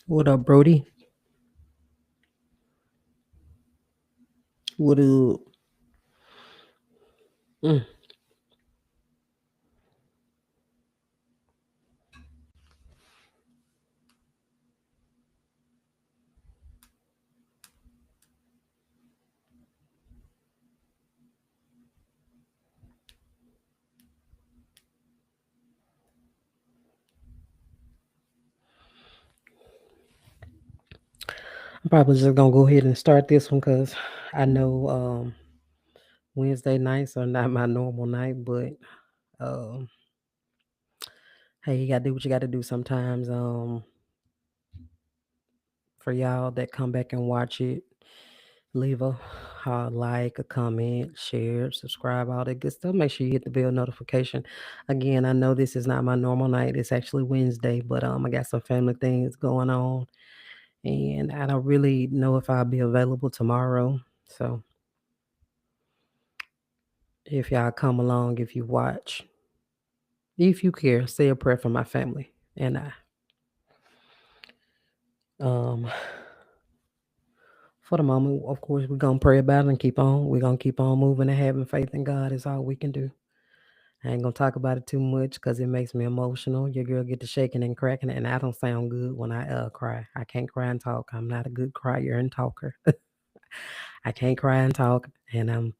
What up, Brody? What up? Mm. I'm probably just gonna go ahead and start this one because I know Wednesday nights are not my normal night, but um, hey, you gotta do what you gotta do sometimes. For y'all that come back and watch it, leave a like, a comment, share, subscribe, all that good stuff. Make sure you hit the bell notification. Again, I know this is not my normal night. It's actually Wednesday, but I got some family things going on, and I don't really know if I'll be available tomorrow. So if y'all come along, if you watch, if you care, say a prayer for my family and I. Um, for the moment, of course, we're gonna pray about it and keep on. We're gonna keep on moving and having faith in God is all we can do. I ain't gonna talk about it too much because it makes me emotional. Your girl get to shaking and cracking, and I don't sound good when I cry. I can't cry and talk. I'm not a good crier and talker. I can't cry and talk, and I'm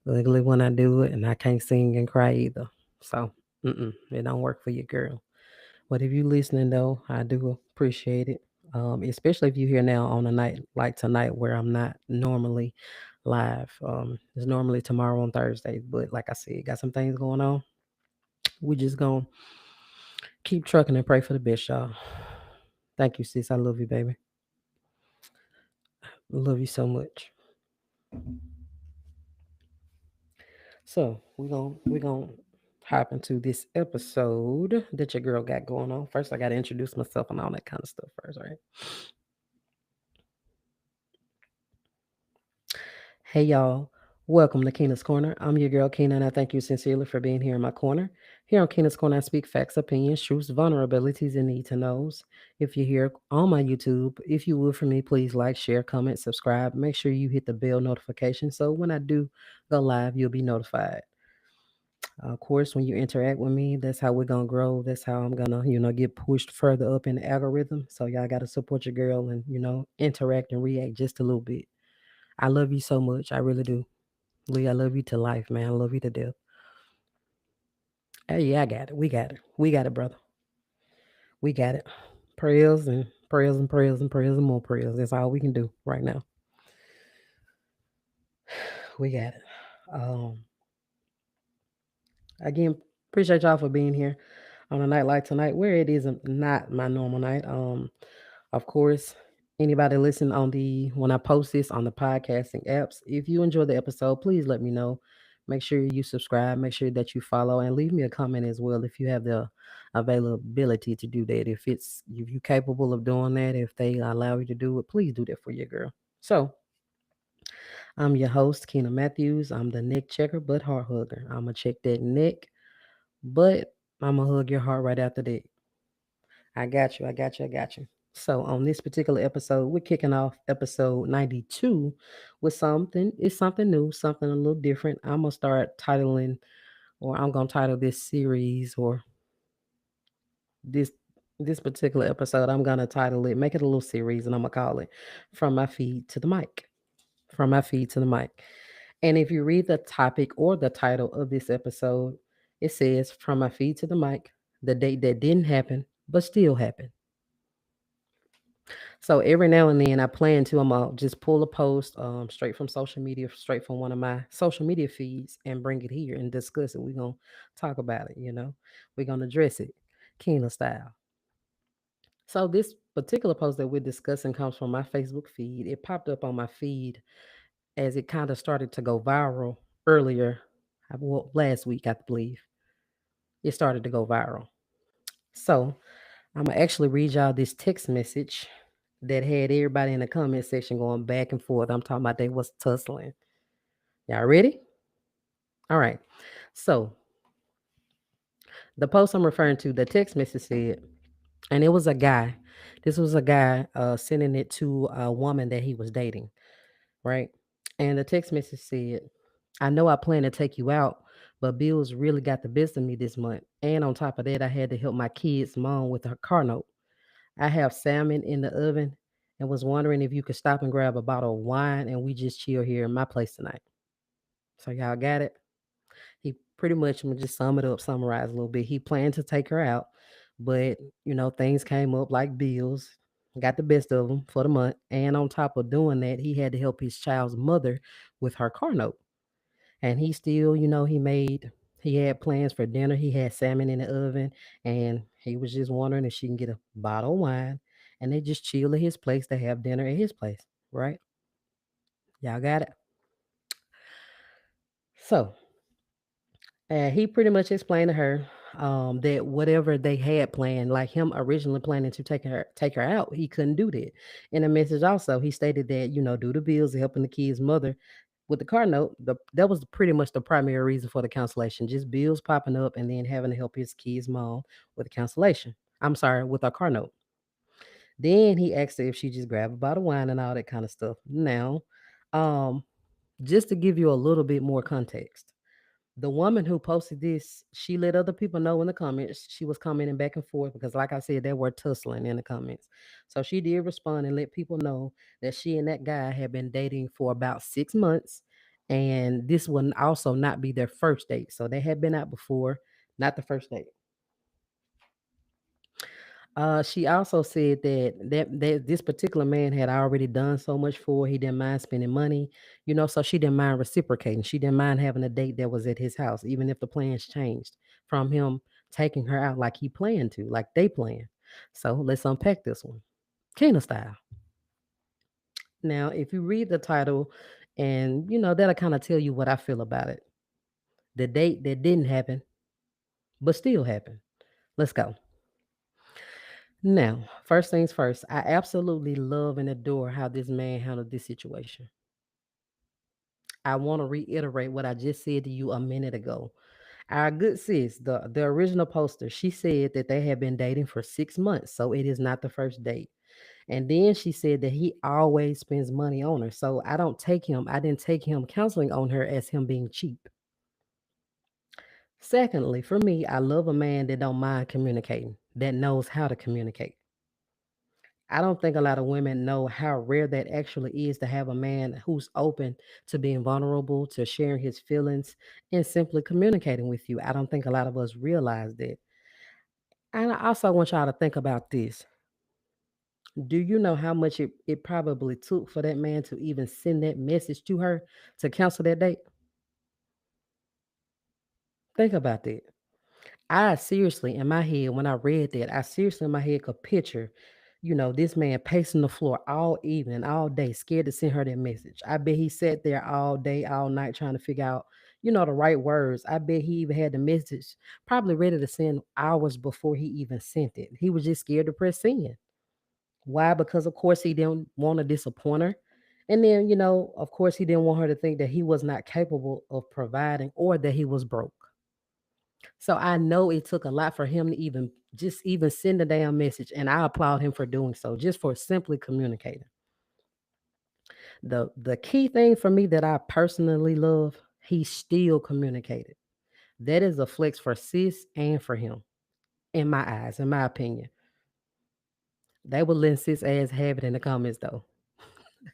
ugly when I do it, and I can't sing and cry either. So, it don't work for your girl. But if you listening though, I do appreciate it. Especially if you here now on a night like tonight where I'm not normally live. It's normally tomorrow on Thursdays, but like I said, got some things going on. We just gonna keep trucking and pray for the best, y'all. Thank you, sis. I love you, baby. Love you so much. So we gonna hop into this episode that your girl got going on. First, I gotta introduce myself and all that kind of stuff first, right? Hey y'all, welcome to Keena's Corner. I'm your girl Keena, and I thank you sincerely for being here in my corner. Here on Keena's Corner, I speak facts, opinions, truths, vulnerabilities, and need to knows. If you're here on my YouTube, if you would for me, please like, share, comment, subscribe. Make sure you hit the bell notification so when I do go live, you'll be notified. Of course, when you interact with me, that's how we're gonna grow. That's how I'm gonna, get pushed further up in the algorithm. So y'all gotta support your girl and interact and react just a little bit. I love you so much. I really do. Lee, I love you to life, man. I love you to death. Hey, yeah, I got it. We got it. We got it, brother. We got it. Prayers and prayers and prayers and prayers and more prayers. That's all we can do right now. We got it. Um, Again, appreciate y'all for being here on a night like tonight, where it is not my normal night. Of course, anybody listen on the when I post this on the podcasting apps, if you enjoy the episode, please let me know. Make sure you subscribe, make sure that you follow, and leave me a comment as well if you have the availability to do that. If you're capable of doing that, if they allow you to do it, please do that for your girl. So I'm your host, Keena Matthews. I'm the neck checker but heart hugger. I'ma check that neck, but I'ma hug your heart right after that. I got you. I got you. I got you. So on this particular episode, we're kicking off episode 92 with something. It's something new, something a little different. I'm gonna start titling, or I'm gonna title this series, or this this particular episode. I'm gonna title it, make it a little series, and I'm gonna call it "From My Feed to the Mic." From my feed to the mic. And if you read the topic or the title of this episode, it says "From My Feed to the Mic," the date that didn't happen but still happened. So every now and then I plan to, I'm gonna just pull a post straight from social media, straight from one of my social media feeds and bring it here and discuss it. We're gonna talk about it, We're gonna address it, Keena style. So this particular post that we're discussing comes from my Facebook feed. It popped up on my feed as it kind of started to go viral earlier, well, last week, I believe. It started to go viral. So I'm gonna actually read y'all this text message that had everybody in the comment section going back and forth. I'm talking about they was tussling. Y'all ready? All right. So the post I'm referring to, the text message said, and it was a guy This was a guy sending it to a woman that he was dating, right? And the text message said, I know I plan to take you out, but bills really got the best of me this month. And on top of that, I had to help my kid's mom with her car note. I have salmon in the oven and was wondering if you could stop and grab a bottle of wine and we just chill here in my place tonight. So y'all got it? He pretty much, I'm gonna just sum it up, summarize a little bit. He planned to take her out, but things came up like bills, got the best of him for the month. And on top of doing that, he had to help his child's mother with her car note. And he still, he had plans for dinner. He had salmon in the oven, and he was just wondering if she can get a bottle of wine and they just chill at his place to have dinner at his place, right? Y'all got it? So, he pretty much explained to her that whatever they had planned, like him originally planning to take her out, he couldn't do that. In the message, also, he stated that due to bills, helping the kid's mother with the car note, that was pretty much the primary reason for the cancellation. Just bills popping up, and then having to help his kid's mom with the cancellation. I'm sorry, with her car note. Then he asked her if she just grab a bottle of wine and all that kind of stuff. Now, um, just to give you a little bit more context. The woman who posted this, she let other people know in the comments. She was commenting back and forth because, like I said, they were tussling in the comments. So she did respond and let people know that she and that guy had been dating for about 6 months. And this would also not be their first date. So they had been out before, not the first date. She also said that this particular man had already done so much for her. He didn't mind spending money, so she didn't mind reciprocating. She didn't mind having a date that was at his house, even if the plans changed from him taking her out like he planned to, like they planned. So let's unpack this one. Keena style. Now, if you read the title, and that'll kind of tell you what I feel about it. The date that didn't happen, but still happened. Let's go. Now, first things first, I absolutely love and adore how this man handled this situation. I want to reiterate what I just said to you a minute ago. Our good sis, the original poster, she said that they had been dating for 6 months, so it is not the first date. And then she said that he always spends money on her. So I didn't take him counseling on her as him being cheap. Secondly, for me, I love a man that don't mind communicating, that knows how to communicate. I don't think a lot of women know how rare that actually is to have a man who's open to being vulnerable, to sharing his feelings, and simply communicating with you. I don't think a lot of us realize that. And I also want y'all to think about this. Do you know how much it probably took for that man to even send that message to her to cancel that date? Think about that. I seriously, in my head, when I read that, I seriously in my head could picture, this man pacing the floor all evening, all day, scared to send her that message. I bet he sat there all day, all night trying to figure out, the right words. I bet he even had the message probably ready to send hours before he even sent it. He was just scared to press send. Why? Because of course he didn't want to disappoint her. And then, of course he didn't want her to think that he was not capable of providing or that he was broke. So I know it took a lot for him to even send a damn message, and I applaud him for doing so, just for simply communicating. The key thing for me that I personally love, he still communicated. That is a flex for sis and for him, in my eyes, in my opinion. They would let sis ass have it in the comments though.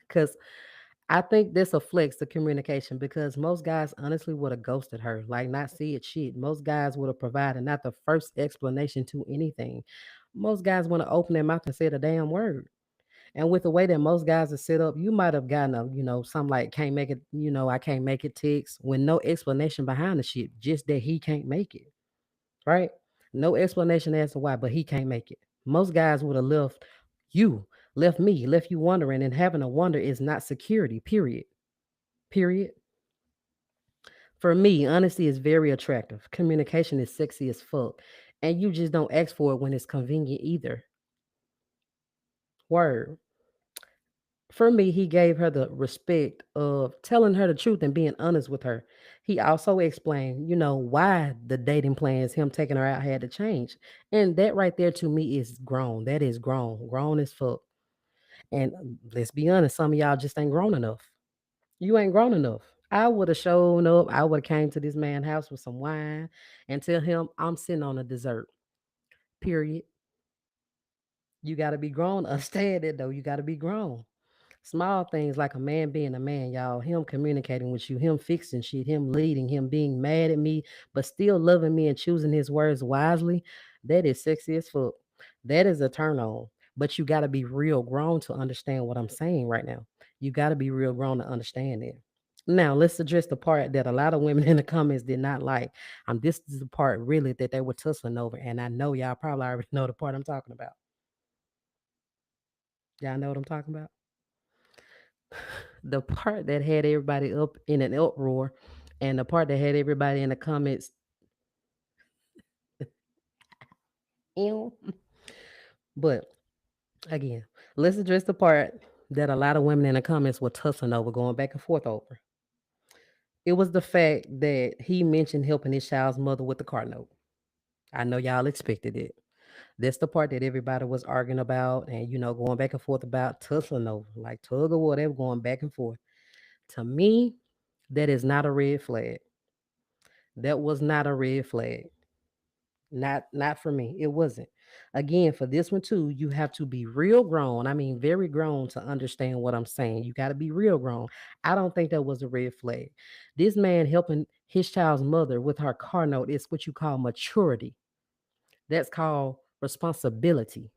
Cause I think that's a flex, the communication, because most guys honestly would have ghosted her, like not said shit. Most guys would have provided not the first explanation to anything. Most guys want to open their mouth and say a damn word. And with the way that most guys are set up, you might have gotten some like can't make it, I can't make it text with no explanation behind the shit, just that he can't make it. Right? No explanation as to why, but he can't make it. Most guys would have you, left me, left you wondering, and having a wonder is not security, period. Period. For me, honesty is very attractive. Communication is sexy as fuck. And you just don't ask for it when it's convenient either. Word. For me, he gave her the respect of telling her the truth and being honest with her. He also explained, why the dating plans, him taking her out, had to change. And that right there to me is grown. That is grown. Grown as fuck. And let's be honest, some of y'all just ain't grown enough. You ain't grown enough. I would have shown up. I would have came to this man's house with some wine and tell him I'm sitting on a dessert. Period. You got to be grown. Understand it though. You got to be grown. Small things like a man being a man, y'all. Him communicating with you, him fixing shit, him leading, him being mad at me, but still loving me and choosing his words wisely. That is sexy as fuck. That is a turn on. But you got to be real grown to understand what I'm saying right now. You got to be real grown to understand it. Now, let's address the part that a lot of women in the comments did not like. This is the part really that they were tussling over. And I know y'all probably already know the part I'm talking about. Y'all know what I'm talking about? The part that had everybody up in an uproar and the part that had everybody in the comments, ew. But again, let's address the part that a lot of women in the comments were tussling over, going back and forth over. It was the fact that he mentioned helping his child's mother with the car note. I know y'all expected it. That's the part that everybody was arguing about and, going back and forth about, tussling over, like tug of war, they were going back and forth. To me, that is not a red flag. That was not a red flag. Not for me. It wasn't. Again, for this one too, you have to be real grown. I mean, very grown to understand what I'm saying. You got to be real grown. I don't think that was a red flag. This man helping his child's mother with her car note is what you call maturity. That's called responsibility.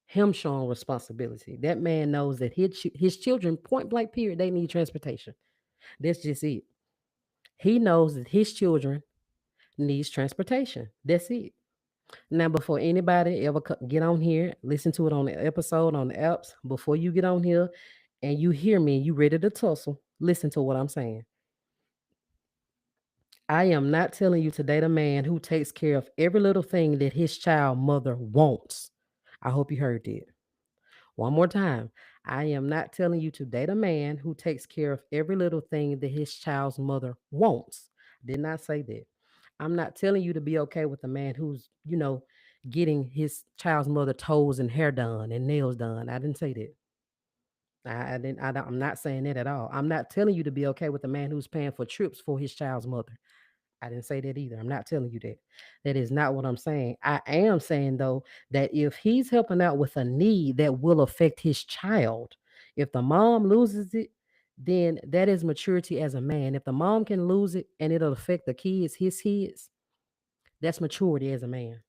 Him showing responsibility. That man knows that his children, point blank period, they need transportation. That's just it. He knows that his children needs transportation. That's it. Now, before anybody ever get on here, listen to it on the episode on the apps. Before you get on here and you hear me, you ready to tussle, listen to what I'm saying. I am not telling you to date a man who takes care of every little thing that his child mother wants. I hope you heard that. One more time. I am not telling you to date a man who takes care of every little thing that his child's mother wants. Did not say that. I'm not telling you to be okay with a man who's, getting his child's mother toes and hair done and nails done. I didn't say that. I didn't. I'm not saying that at all. I'm not telling you to be okay with a man who's paying for trips for his child's mother. I didn't say that either. I'm not telling you that. That is not what I'm saying. I am saying though that if he's helping out with a need that will affect his child, if the mom loses it, then that is maturity as a man. If the mom can lose it and it'll affect the kids, his kids, that's maturity as a man.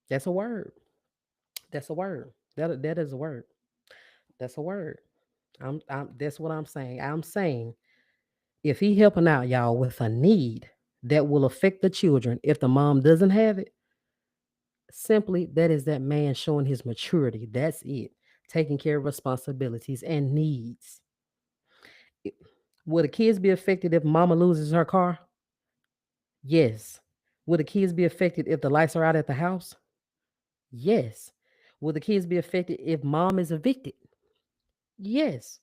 That's a word. That's a word. That is a word. That's a word. That's what I'm saying. I'm saying if he helping out y'all with a need that will affect the children, if the mom doesn't have it, simply that is that man showing his maturity. That's it. Taking care of responsibilities and needs. It- Will the kids be affected if mama loses her car? Yes. Will the kids be affected if the lights are out at the house? Yes. Will the kids be affected if mom is evicted? Yes.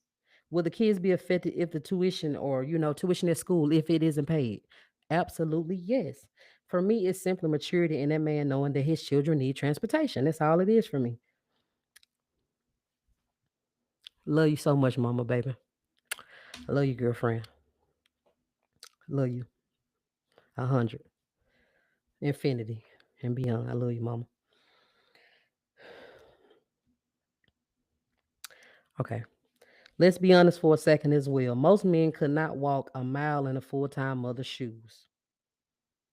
Will the kids be affected if the tuition or, tuition at school, if it isn't paid? Absolutely yes. For me, it's simply maturity in that man knowing that his children need transportation. That's all it is for me. Love you so much, mama, baby. I love you, girlfriend. Love you. 100. Infinity and beyond. I love you, mama. Okay. Let's be honest for a second as well. Most men could not walk a mile in a full time mother's shoes.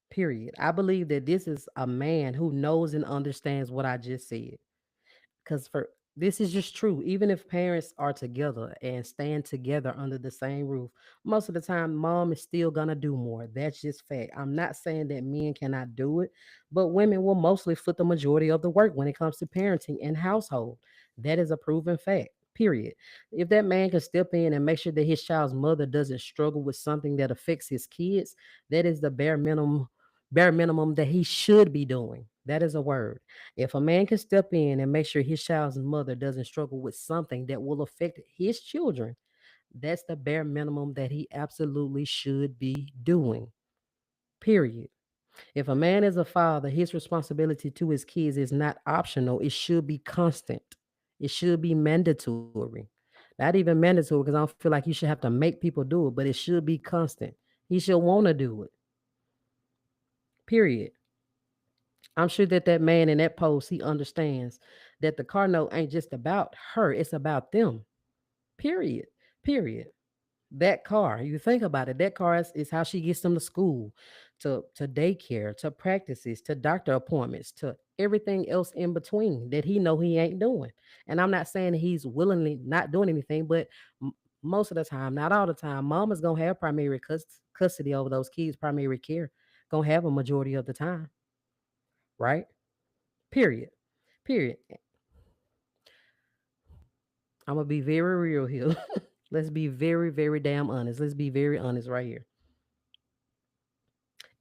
Period. I believe that this is a man who knows and understands what I just said. Because for this is just true. Even if parents are together and stand together under the same roof, most of the time, mom is still gonna do more. That's just fact. I'm not saying that men cannot do it, but women will mostly foot the majority of the work when it comes to parenting and household. That is a proven fact. Period. If that man can step in and make sure that his child's mother doesn't struggle with something that affects his kids, that is the bare minimum that he should be doing. That is a word. If a man can step in and make sure his child's mother doesn't struggle with something that will affect his children, that's the bare minimum that he absolutely should be doing. Period. If a man is a father, his responsibility to his kids is not optional. It should be constant. It should be mandatory. Not even mandatory because I don't feel like you should have to make people do it, but it should be constant. He should want to do it. Period. I'm sure that that man in that post, he understands that the car note ain't just about her, it's about them. Period. Period. That car, you think about it, that car is how she gets them to school, to daycare, to practices, to doctor appointments, to everything else in between that he know he ain't doing. And I'm not saying he's willingly not doing anything, but m- most of the time, not all the time, mama's gonna have primary custody over those kids, primary care, gonna have a majority of the time, right? Period. Period. I'm gonna be very real here. Let's be very, very damn honest. Let's be very honest right here.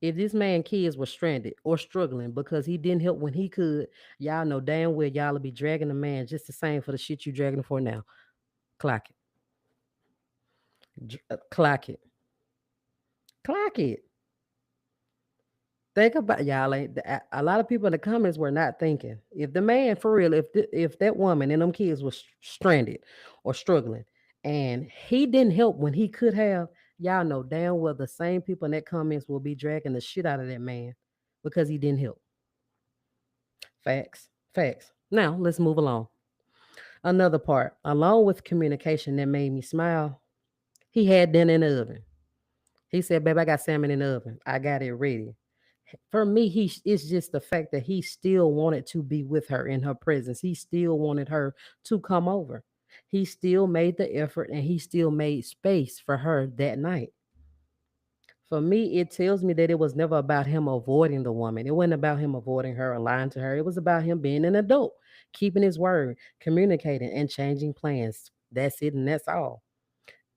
If this man kids were stranded or struggling because he didn't help when he could, y'all know damn well y'all will be dragging the man just the same for the shit you dragging him for now. Clock it. Clock it. Clock it. Think about y'all. Ain't a lot of people in the comments were not thinking. If the man for real, if that woman and them kids was stranded or struggling, and he didn't help when he could have, y'all know damn well the same people in that comments will be dragging the shit out of that man because he didn't help. Facts. Facts. Now let's move along. Another part, along with communication that made me smile, he had dinner in the oven. He said, "Babe, I got salmon in the oven. I got it ready." For me, it's just the fact that he still wanted to be with her in her presence. He still wanted her to come over. He still made the effort and he still made space for her that night. For me, it tells me that it was never about him avoiding the woman. It wasn't about him avoiding her or lying to her. It was about him being an adult, keeping his word, communicating, and changing plans. That's it, and that's all.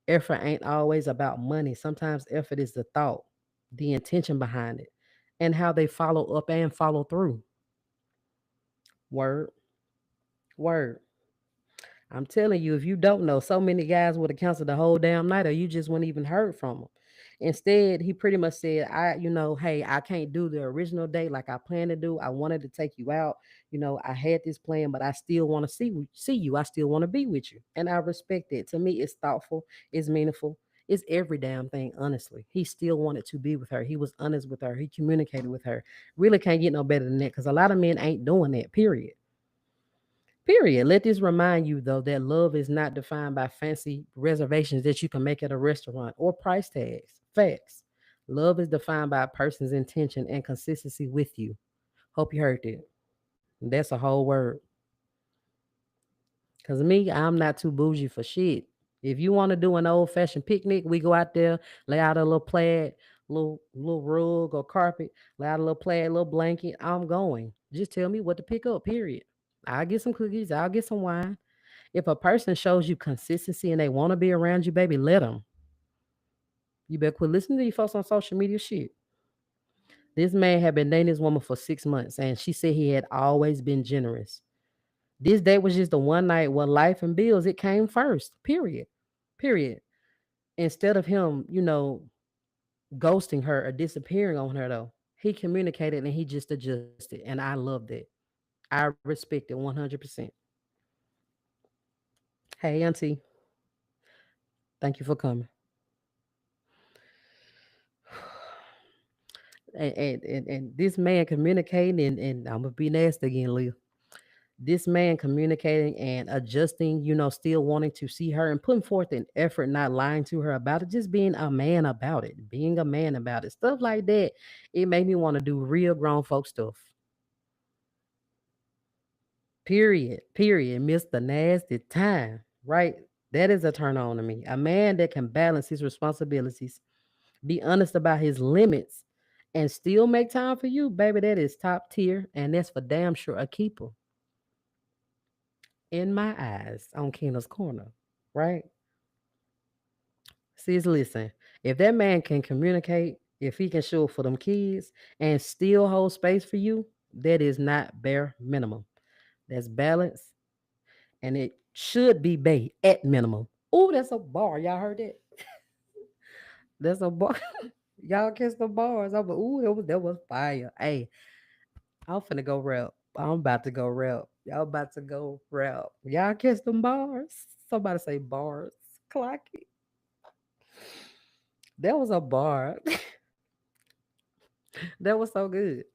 Effort ain't always about money. Sometimes effort is the thought, the intention behind it, and how they follow up and follow through. Word, word. I'm telling you, if you don't know, so many guys would have canceled the whole damn night, or you just wouldn't even heard from him. Instead, he pretty much said, hey, I can't do the original date like I planned to do. I wanted to take you out. I had this plan, but I still want to see you. I still want to be with you. And I respect it. To me, it's thoughtful, it's meaningful. It's every damn thing, honestly. He still wanted to be with her. He was honest with her. He communicated with her. Really can't get no better than that because a lot of men ain't doing that, period. Period. Let this remind you, though, that love is not defined by fancy reservations that you can make at a restaurant or price tags. Facts. Love is defined by a person's intention and consistency with you. Hope you heard that. That's a whole word. Because me, I'm not too bougie for shit. If you want to do an old fashioned picnic, we go out there, lay out a little plaid, little rug or carpet, lay out a little plaid, little blanket. I'm going. Just tell me what to pick up, period. I'll get some cookies, I'll get some wine. If a person shows you consistency and they want to be around you, baby, let them. You better quit listening to these folks on social media shit. This man had been dating this woman for 6 months and she said he had always been generous. This date was just the one night where life and bills, it came first. Period. Period. Instead of him, ghosting her or disappearing on her though, he communicated and he just adjusted. And I loved it. I respect it 100%. Hey, Auntie, thank you for coming. And this man communicating and I'm gonna be nasty again, Leah. This man communicating and adjusting, still wanting to see her and putting forth an effort, not lying to her about it, just being a man about it, being a man about it, stuff like that. It made me want to do real grown folk stuff. Period. Period. Mr. Nasty Time. Right? That is a turn on to me. A man that can balance his responsibilities, be honest about his limits, and still make time for you, baby, that is top tier. And that's for damn sure a keeper in my eyes on Keena's Corner. Right? Sis, listen, if that man can communicate, if he can show up for them kids and still hold space for you, That is not bare minimum. That's balance, and it should be bay at minimum. Oh, that's a bar. Y'all heard that? That's a bar. Y'all catch the bars. I'm like, ooh, that was fire. Hey, I'm finna go rap. I'm about to go rap. Y'all about to go rap. Y'all catch them bars. Somebody say bars. Clock it. That was a bar. That was so good.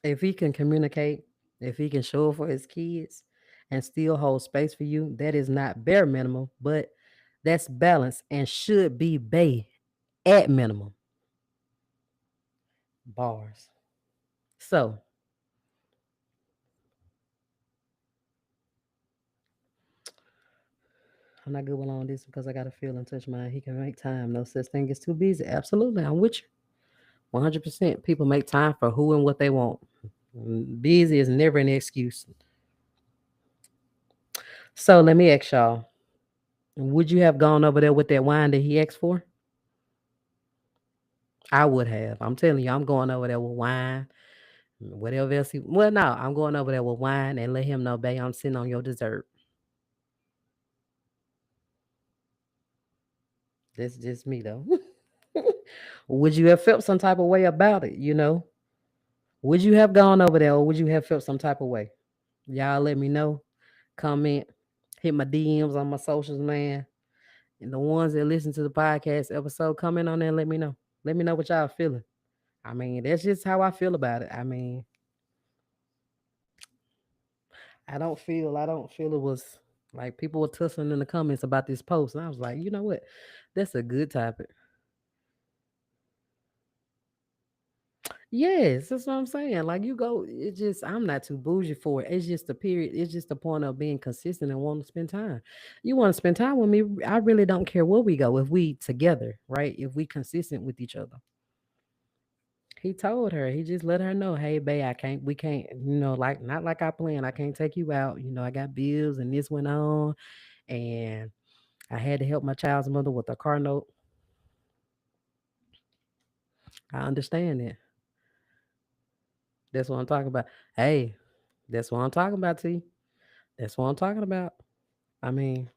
If he can communicate, if he can show up for his kids and still hold space for you, that is not bare minimum, but that's balance and should be bay at minimum. Bars. So I'm not good with on this because I got a feel and touch mine. He can make time. No such thing as too busy. Absolutely. I'm with you. 100%. People make time for who and what they want. Busy is never an excuse. So let me ask y'all, would you have gone over there with that wine that he asked for? I would have. I'm telling you, I'm going over there with wine, whatever else he. Well, no, I'm going over there with wine and let him know, babe, I'm sitting on your dessert. That's just me, though. Would you have felt some type of way about it? Would you have gone over there or would you have felt some type of way? Y'all let me know. Comment, hit my DMs on my socials, man. And the ones that listen to the podcast episode, comment on there and let me know. Let me know what y'all feeling. I mean, that's just how I feel about it. I mean, I don't feel it was like people were tussling in the comments about this post. And I was like, you know what? That's a good topic. Yes, that's what I'm saying. Like you go, it just I'm not too bougie for it. It's just the period. It's just the point of being consistent and wanting to spend time. You want to spend time with me. I really don't care where we go if we together, right? If we consistent with each other. He told her, he just let her know, hey babe, we can't, like not like I planned. I can't take you out. I got bills and this went on and I had to help my child's mother with a car note. I understand that. That's what I'm talking about. Hey, that's what I'm talking about, T. That's what I'm talking about. I mean,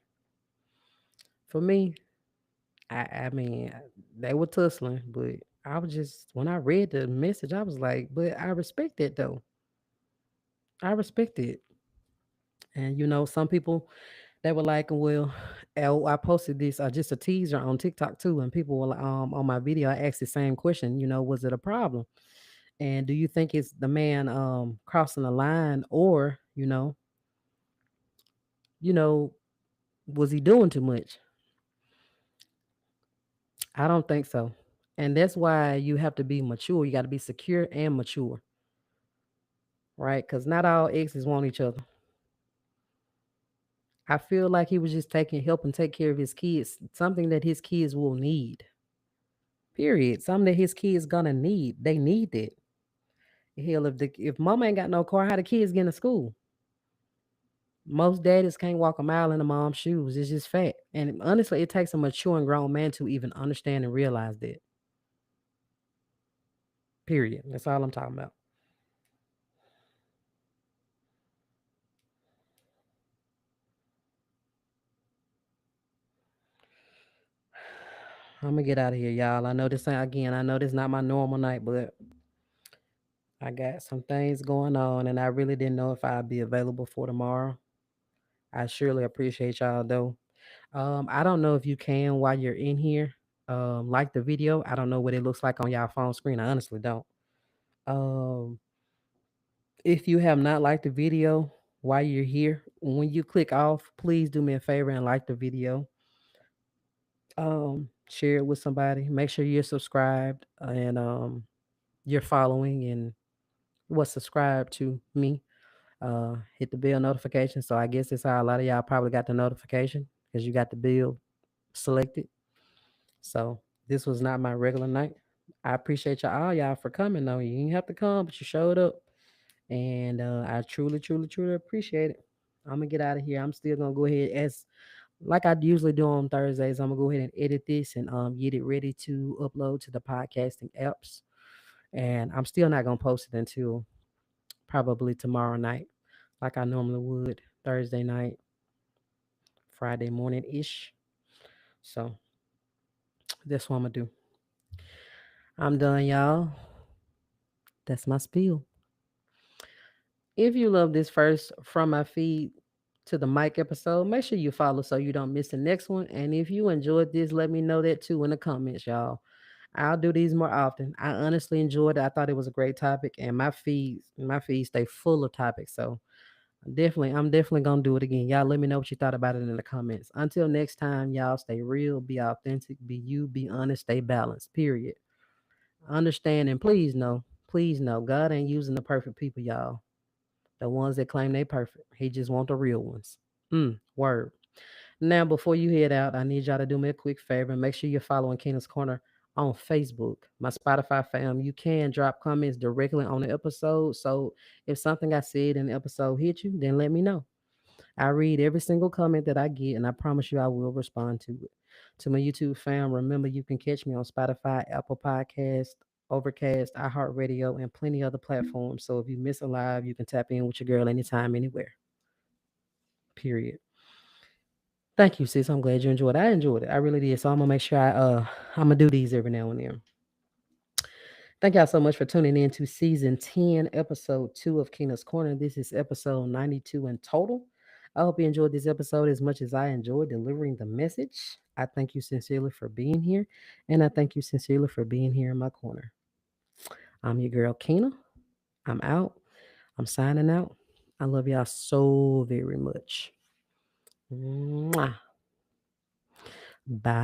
for me, I mean, they were tussling, but I was just when I read the message, I was like, but I respect it though. I respect it. And some people they were like, well, I posted this just a teaser on TikTok too, and people were on my video. I asked the same question. Was it a problem? And do you think it's the man crossing the line, or you know, was he doing too much? I don't think so. And that's why you have to be mature. You got to be secure and mature, right? Because not all exes want each other. I feel like he was just helping take care of his kids, something that his kids will need. Period. Something that his kids gonna need. They need it. Hell, if mama ain't got no car, how the kids get to school? Most daddies can't walk a mile in a mom's shoes. It's just fact. And honestly, it takes a mature and grown man to even understand and realize that. Period. That's all I'm talking about. I'm gonna get out of here, y'all. I know this not my normal night, but I got some things going on and I really didn't know if I'd be available for tomorrow. I surely appreciate y'all though. I don't know if you can while you're in here. Like the video. I don't know what it looks like on y'all phone screen. I honestly don't. Um, if you have not liked the video while you're here, when you click off, please do me a favor and like the video. Share it with somebody. Make sure you're subscribed and you're following and was subscribed to me. Hit the bell notification. So I guess that's how a lot of y'all probably got the notification because you got the bill selected. So this was not my regular night. I appreciate y'all for coming though. You didn't have to come, but you showed up. And I truly, truly, truly appreciate it. I'm gonna get out of here. I'm still gonna go ahead as like I usually do on Thursdays. I'm gonna go ahead and edit this and get it ready to upload to the podcasting apps. And I'm still not gonna post it until probably tomorrow night, like I normally would, Thursday night, Friday morning ish. So that's what I'm gonna do. I'm done, y'all. That's my spiel. If you love this first from my feed to the mic episode, make sure you follow so you don't miss the next one. And if you enjoyed this, let me know that too in the comments, y'all. I'll do these more often. I honestly enjoyed it. I thought it was a great topic, and my feeds stay full of topics. So I'm definitely gonna do it again. Y'all let me know what you thought about it in the comments. Until next time, y'all stay real, be authentic, be you, be honest, stay balanced. Period. Understand and please know, God ain't using the perfect people, y'all. The ones that claim they perfect. He just want the real ones. Word. Now, before you head out, I need y'all to do me a quick favor and make sure you're following Keena's Corner on Facebook. My Spotify fam, you can drop comments directly on the episode. So if something I said in the episode hit you, then let me know. I read every single comment that I get, and I promise you I will respond to it. To my YouTube fam, remember you can catch me on Spotify, Apple Podcast, Overcast, iHeartRadio, and plenty other platforms. So if you miss a live, you can tap in with your girl anytime, anywhere. Period. Thank you, sis. I'm glad you enjoyed it. I enjoyed it. I really did. So I'm gonna make sure I'm gonna do these every now and then. Thank y'all so much for tuning in to season 10, episode 2 of Keena's Corner. This is episode 92 in total. I hope you enjoyed this episode as much as I enjoyed delivering the message. I thank you sincerely for being here, and I thank you sincerely for being here in my corner. I'm your girl, Keena. I'm out. I'm signing out. I love y'all so very much. Mwah. Bye.